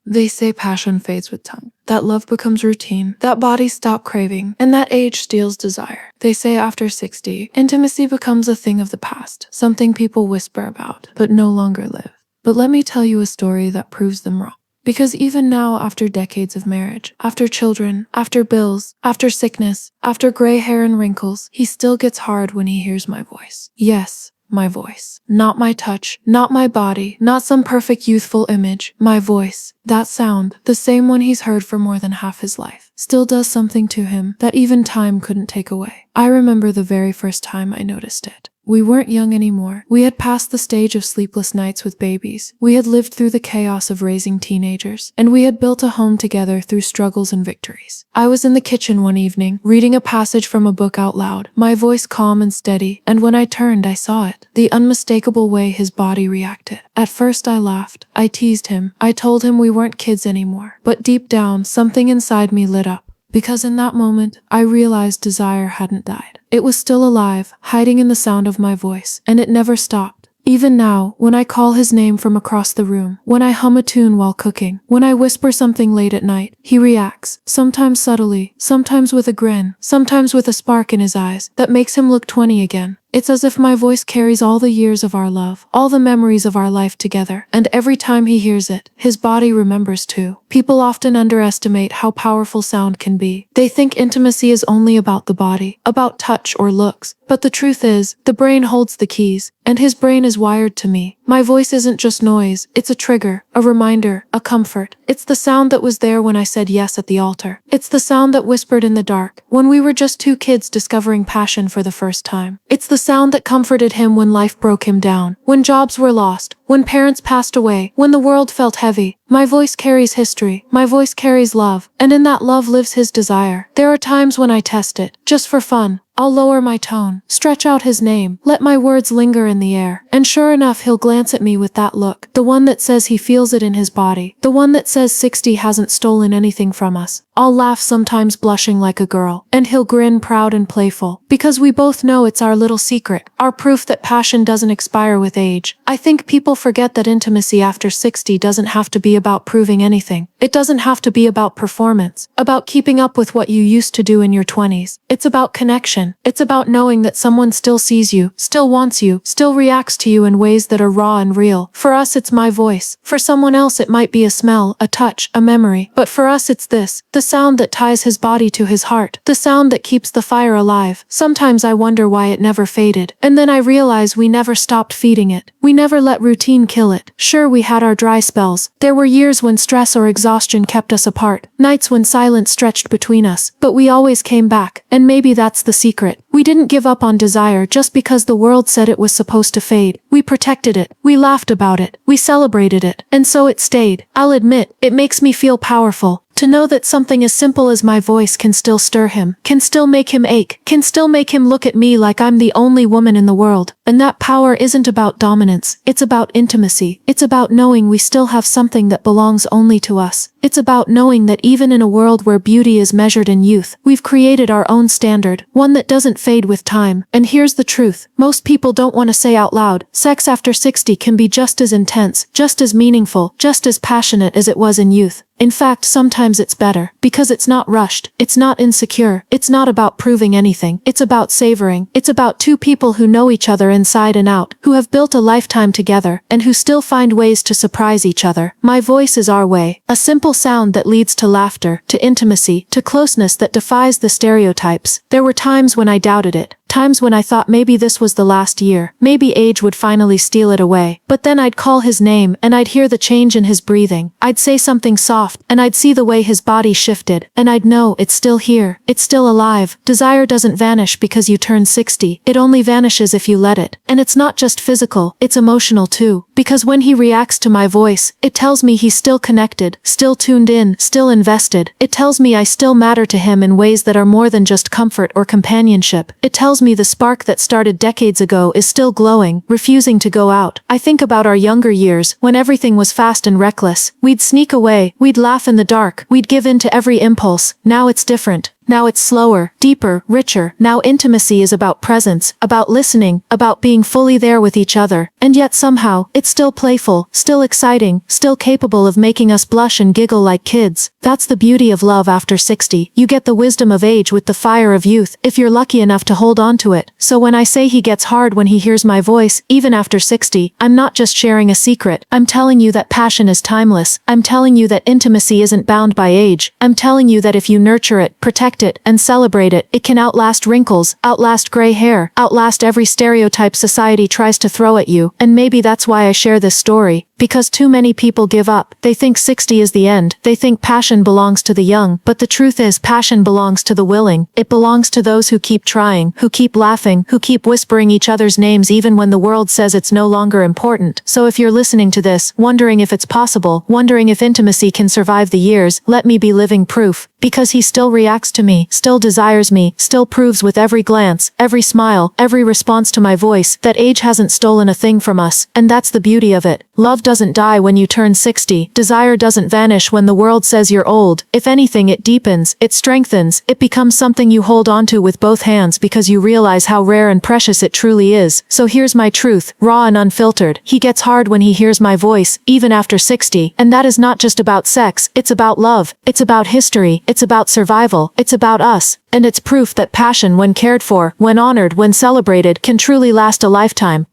They say passion fades with time, that love becomes routine, that bodies stop craving, and that age steals desire. They say after 60, intimacy becomes a thing of the past, something people whisper about, but no longer live. But let me tell you a story that proves them wrong. Because even now, after decades of marriage, after children, after bills, after sickness, after gray hair and wrinkles, he still gets hard when he hears my voice. Yes, my voice. Not my touch, not my body, not some perfect youthful image. My voice. That sound, the same one he's heard for more than half his life, still does something to him that even time couldn't take away. I remember the very first time I noticed it. We weren't young anymore. We had passed the stage of sleepless nights with babies. We had lived through the chaos of raising teenagers, and we had built a home together through struggles and victories. I was in the kitchen one evening, reading a passage from a book out loud, my voice calm and steady, and when I turned, I saw it. The unmistakable way his body reacted. At first I laughed. I teased him. I told him we weren't kids anymore. But deep down, something inside me lit up. Because in that moment, I realized desire hadn't died. It was still alive, hiding in the sound of my voice, and it never stopped. Even now, when I call his name from across the room, when I hum a tune while cooking, when I whisper something late at night, he reacts, sometimes subtly, sometimes with a grin, sometimes with a spark in his eyes that makes him look 20 again. It's as if my voice carries all the years of our love, all the memories of our life together, and every time he hears it, his body remembers too. People often underestimate how powerful sound can be. They think intimacy is only about the body, about touch or looks. But the truth is, the brain holds the keys, and his brain is wired to me. My voice isn't just noise, it's a trigger, a reminder, a comfort. It's the sound that was there when I said yes at the altar. It's the sound that whispered in the dark, when we were just two kids discovering passion for the first time. It's the sound that comforted him when life broke him down, when jobs were lost, when parents passed away, when the world felt heavy. My voice carries history, my voice carries love, and in that love lives his desire. There are times when I test it, just for fun. I'll lower my tone, stretch out his name, let my words linger in the air, and sure enough he'll glance at me with that look, the one that says he feels it in his body, the one that says 60 hasn't stolen anything from us. I'll laugh, sometimes blushing like a girl, and he'll grin proud and playful, because we both know it's our little secret, our proof that passion doesn't expire with age. I think people forget that intimacy after 60 doesn't have to be about proving anything. It doesn't have to be about performance, about keeping up with what you used to do in your 20s. It's about connection. It's about knowing that someone still sees you, still wants you, still reacts to you in ways that are raw and real. For us, it's my voice. For someone else, it might be a smell, a touch, a memory. But for us, it's this, the sound that ties his body to his heart, the sound that keeps the fire alive. Sometimes I wonder why it never faded. And then I realize we never stopped feeding it. We never let routine kill it. Sure, we had our dry spells. There were years when stress or exhaustion kept us apart, nights when silence stretched between us, but we always came back, and maybe that's the secret. We didn't give up on desire just because the world said it was supposed to fade. We protected it, we laughed about it, we celebrated it, and so it stayed. I'll admit, it makes me feel powerful. To know that something as simple as my voice can still stir him, can still make him ache, can still make him look at me like I'm the only woman in the world. And that power isn't about dominance, it's about intimacy. It's about knowing we still have something that belongs only to us. It's about knowing that even in a world where beauty is measured in youth, we've created our own standard, one that doesn't fade with time. And here's the truth, most people don't want to say out loud, sex after 60 can be just as intense, just as meaningful, just as passionate as it was in youth. In fact, sometimes it's better, because it's not rushed, it's not insecure, it's not about proving anything, it's about savoring. It's about two people who know each other inside and out, who have built a lifetime together, and who still find ways to surprise each other. My voice is our way, a simple sound that leads to laughter, to intimacy, to closeness that defies the stereotypes. There were times when I doubted it. Times when I thought maybe this was the last year, maybe age would finally steal it away. But then I'd call his name, and I'd hear the change in his breathing. I'd say something soft, and I'd see the way his body shifted, and I'd know it's still here, it's still alive. Desire doesn't vanish because you turn 60, it only vanishes if you let it. And it's not just physical, it's emotional too. Because when he reacts to my voice, it tells me he's still connected, still tuned in, still invested. It tells me I still matter to him in ways that are more than just comfort or companionship. It tells me the spark that started decades ago is still glowing, refusing to go out. I think about our younger years, when everything was fast and reckless. We'd sneak away, we'd laugh in the dark, we'd give in to every impulse. Now it's different. Now it's slower, deeper, richer. Now intimacy is about presence, about listening, about being fully there with each other. And yet somehow, it's still playful, still exciting, still capable of making us blush and giggle like kids. That's the beauty of love after 60. You get the wisdom of age with the fire of youth, if you're lucky enough to hold on to it. So when I say he gets hard when he hears my voice, even after 60, I'm not just sharing a secret. I'm telling you that passion is timeless. I'm telling you that intimacy isn't bound by age. I'm telling you that if you nurture it, protect it, and celebrate it, it can outlast wrinkles, outlast gray hair, outlast every stereotype society tries to throw at you. And maybe that's why I share this story. Because too many people give up. They think 60 is the end. They think passion belongs to the young. But the truth is, passion belongs to the willing. It belongs to those who keep trying, who keep laughing, who keep whispering each other's names even when the world says it's no longer important. So if you're listening to this, wondering if it's possible, wondering if intimacy can survive the years, let me be living proof. Because he still reacts to me, still desires me, still proves with every glance, every smile, every response to my voice, that age hasn't stolen a thing from us. And that's the beauty of it. Love doesn't die when you turn 60. Desire doesn't vanish when the world says you're old. If anything, it deepens, it strengthens, it becomes something you hold onto with both hands because you realize how rare and precious it truly is. So here's my truth, raw and unfiltered. He gets hard when he hears my voice, even after 60. And that is not just about sex, it's about love, it's about history, it's about survival, it's about us. And it's proof that passion, when cared for, when honored, when celebrated, can truly last a lifetime.